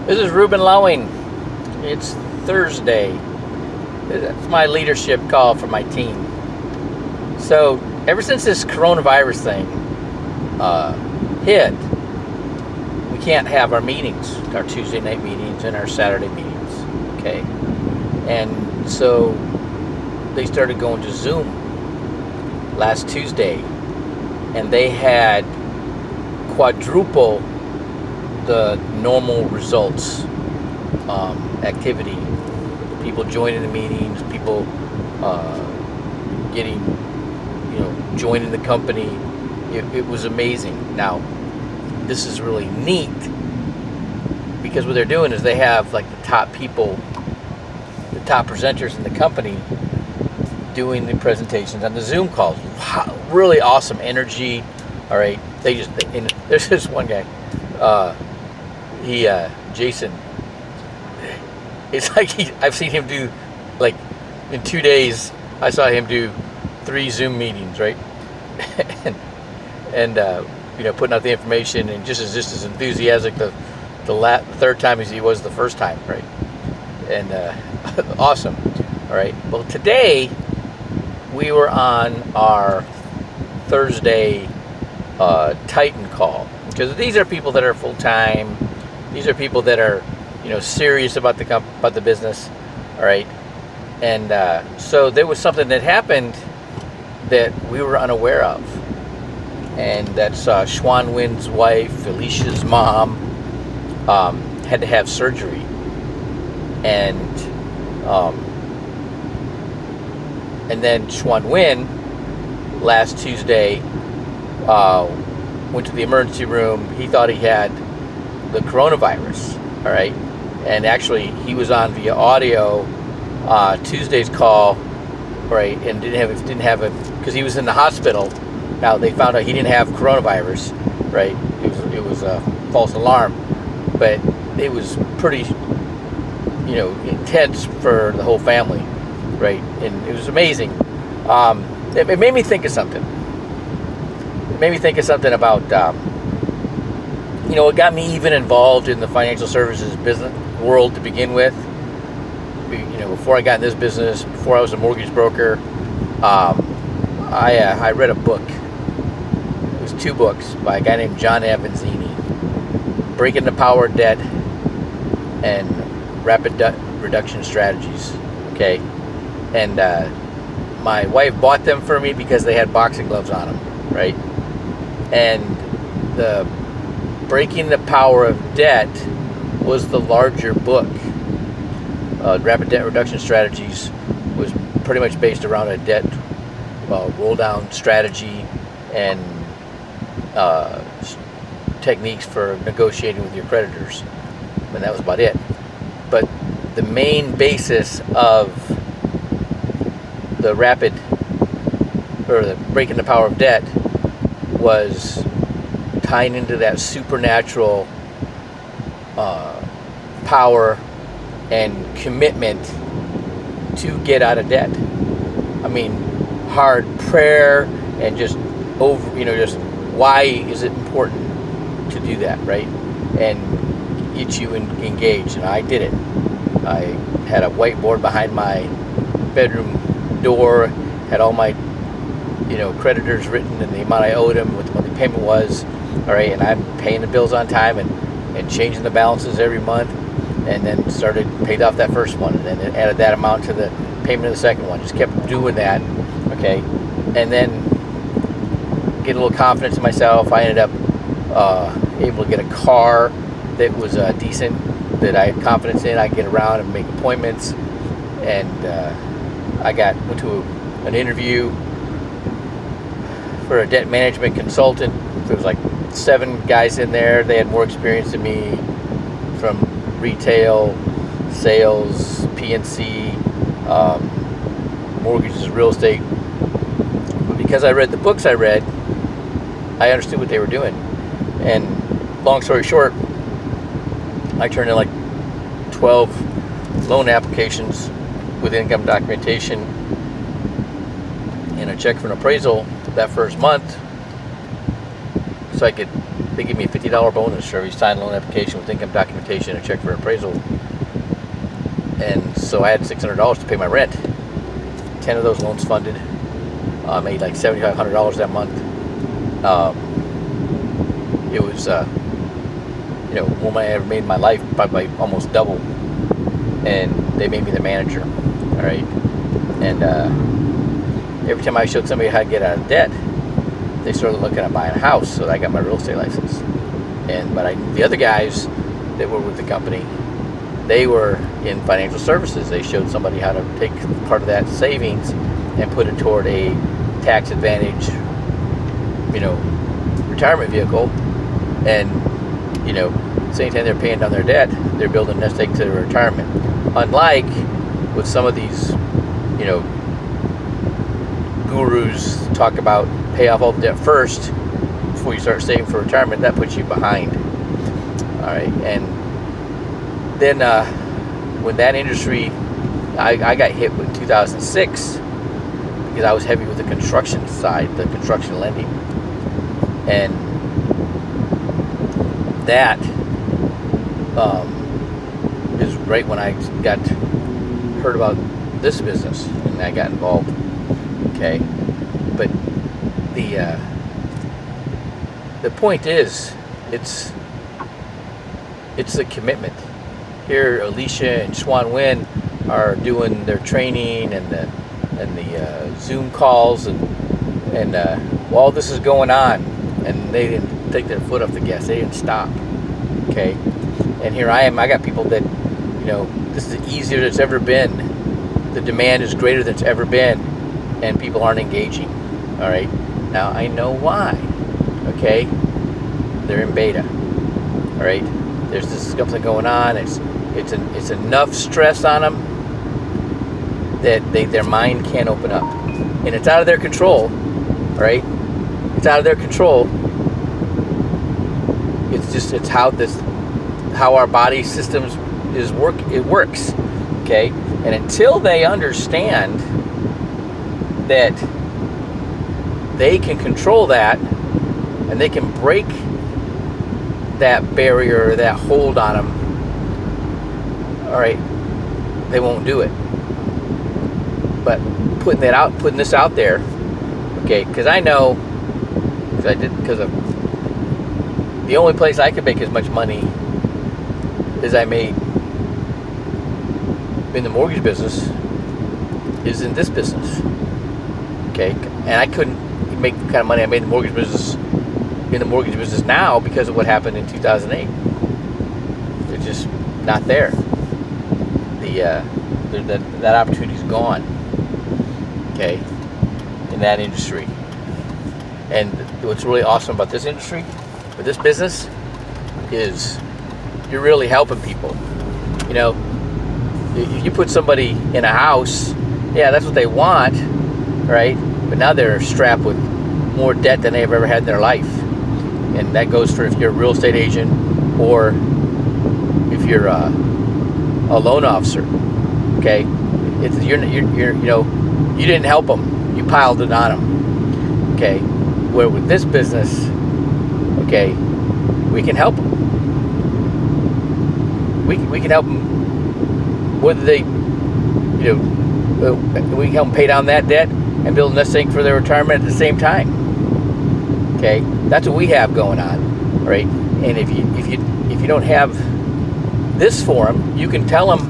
This is Ruben Lowing. It's Thursday. It's my leadership call for my team. So, ever since this coronavirus thing hit, we can't have our meetings, our Tuesday night meetings and our Saturday meetings, okay? And so they started going to Zoom last Tuesday, and they had quadruple the normal results activity. People joining the meetings, people getting, joining the company. It was amazing. Now, this is really neat because what they're doing is they have like the top people, the top presenters in the company doing the presentations on the Zoom calls. Wow, really awesome energy. All right, and there's this one guy, Jason. It's like I've seen him do, like, in 2 days, I saw him do 3 Zoom meetings, right? and putting out the information and just as enthusiastic the third time as he was the first time, right? And awesome. All right. Well, today we were on our Thursday Titan call, because these are people that are full time. These are people that are serious about the business. All right. And so there was something that happened that we were unaware of, and that's Swan Win's wife, Felicia's mom, had to have surgery, and then Swan Win last Tuesday went to the emergency room. He thought he had the coronavirus. All right. And actually, he was on via audio Tuesday's call, right? And didn't have it because he was in the hospital. Now they found out he didn't have coronavirus, right? It was a false alarm, but it was pretty, intense for the whole family, right? And it was amazing. It made me think of something. It made me think of something about, what got me even involved in the financial services business world to begin with. Before I got in this business, before I was a mortgage broker, I read a book. It was 2 books by a guy named John Avanzini, Breaking the Power of Debt and Rapid Debt Reduction Strategies. Okay, and my wife bought them for me because they had boxing gloves on them, right? And the Breaking the Power of Debt was the larger book. Rapid Debt Reduction Strategies was pretty much based around a debt roll down strategy and techniques for negotiating with your creditors, and that was about it. But the main basis of the Breaking the Power of Debt was tying into that supernatural power and commitment to get out of debt. I mean, hard prayer and just just why is it important to do that, right? And get you engaged. And I did it. I had a whiteboard behind my bedroom door, had all my creditors written and the amount I owed them, what the monthly payment was. All right, and I'm paying the bills on time and changing the balances every month, and then paid off that first one, and then it added that amount to the payment of the second one. Just kept doing that, okay? And then get a little confidence in myself. I ended up able to get a car that was decent, that I had confidence in. I could get around and make appointments, and I went to an interview for a debt management consultant. There was like 7 guys in there. They had more experience than me, from retail, sales, PNC, mortgages, real estate. But because I read the books I read, I understood what they were doing. And long story short, I turned in like 12 loan applications with income documentation and a check for an appraisal that first month, so I could they give me a $50 bonus for every signed loan application with income documentation and a check for appraisal. And so I had $600 to pay my rent. 10 of those loans funded. I made like $7,500 that month. It was, more money I ever made in my life, probably almost double. And they made me the manager. All right. And every time I showed somebody how to get out of debt, they started looking at buying a house. So I got my real estate license. But the other guys that were with the company, they were in financial services. They showed somebody how to take part of that savings and put it toward a tax advantage, retirement vehicle. And, same time they're paying down their debt, they're building a nest egg to their retirement. Unlike with some of these, gurus talk about pay off all the debt first before you start saving for retirement. That puts you behind. All right. And then when that industry, I got hit with 2006 because I was heavy with the construction side, the construction lending. And that is right when I heard about this business and I got involved. Okay, but the point is, it's a commitment. Here, Alicia and Swan Win are doing their training and the Zoom calls and while this is going on, and they didn't take their foot off the gas. They didn't stop. Okay, and here I am. I got people that, this is the easier it's ever been. The demand is greater than it's ever been, and people aren't engaging. All right. Now I know why. Okay, they're in beta. All right. There's this something going on. It's enough stress on them that their mind can't open up, and it's out of their control. All right. It's out of their control. It's how our body systems it works. Okay, and until they understand that they can control that and they can break that barrier, that hold on them, all right, they won't do it. But putting this out there, okay, because I know, because of the only place I could make as much money as I made in the mortgage business is in this business. Okay, and I couldn't make the kind of money I made in the mortgage business now because of what happened in 2008. It's just not there. That opportunity's gone. Okay, in that industry. And what's really awesome about this industry, or this business, is you're really helping people. You put somebody in a house, yeah, that's what they want, right? But now they're strapped with more debt than they've ever had in their life. And that goes for if you're a real estate agent or if you're a loan officer. Okay, you didn't help them, you piled it on them. Okay, where with this business, okay, we can help them. We can help them whether they, we can help them pay down that debt and build a nest egg for their retirement at the same time. Okay, that's what we have going on, right? And if you don't have this for them, you can tell them,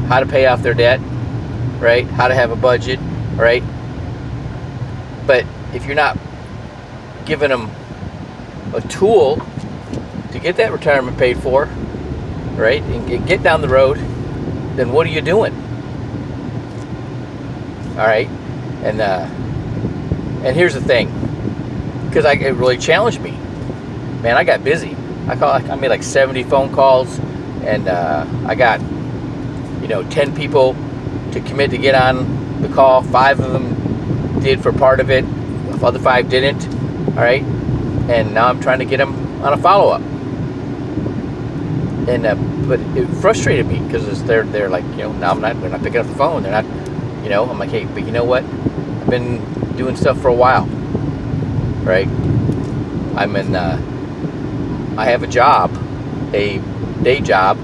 how to pay off their debt, right? How to have a budget, right? But if you're not giving them a tool to get that retirement paid for, right, and get down the road, then what are you doing? All right, and here's the thing, because it really challenged me, man. I got busy. I made like 70 phone calls, and I got 10 people to commit to get on the call. 5 of them did for part of it. The other 5 didn't. All right, and now I'm trying to get them on a follow-up. And but it frustrated me because they're like, now they're not picking up the phone. They're not, I'm like, hey, but you know what? I've been doing stuff for a while, right? I have a job, a day job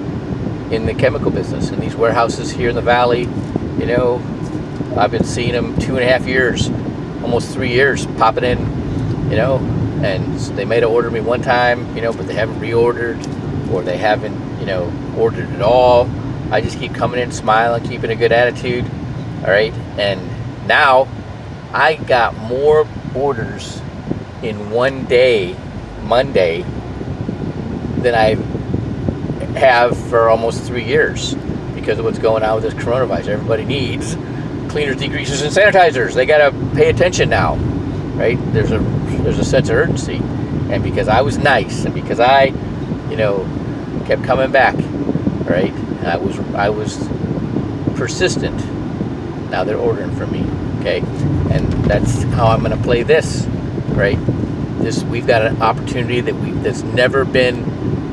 in the chemical business, in these warehouses here in the valley. You know, I've been seeing them 2.5 years, almost 3 years, popping in, you know, and they might have ordered me one time, you know, but they haven't reordered, or they haven't, you know, ordered at all. I just keep coming in, smiling, keeping a good attitude, all right? And now I got more orders in one day, Monday, than I have for almost 3 years, because of what's going on with this coronavirus. Everybody needs cleaners, degreasers, and sanitizers. They got to pay attention now, right? There's a sense of urgency, and because I was nice, and because I, you know, kept coming back, right? And I was persistent. Now they're ordering from me, okay? And that's how I'm going to play this, right? We've got an opportunity that's never been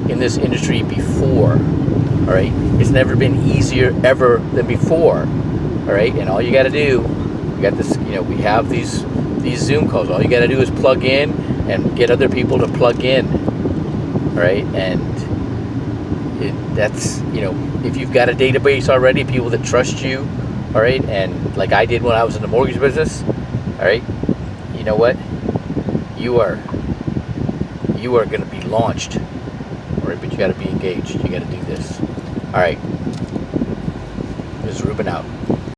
in this industry before, all right? It's never been easier ever than before, all right? And all you got to do, we got this, you know, we have these Zoom calls. All you got to do is plug in and get other people to plug in, all right? And that's, you know, if you've got a database already, people that trust you, all right? And like I did when I was in the mortgage business, all right? You know what? You are going to be launched, all right? But you got to be engaged. You got to do this. All right. This is Ruben out.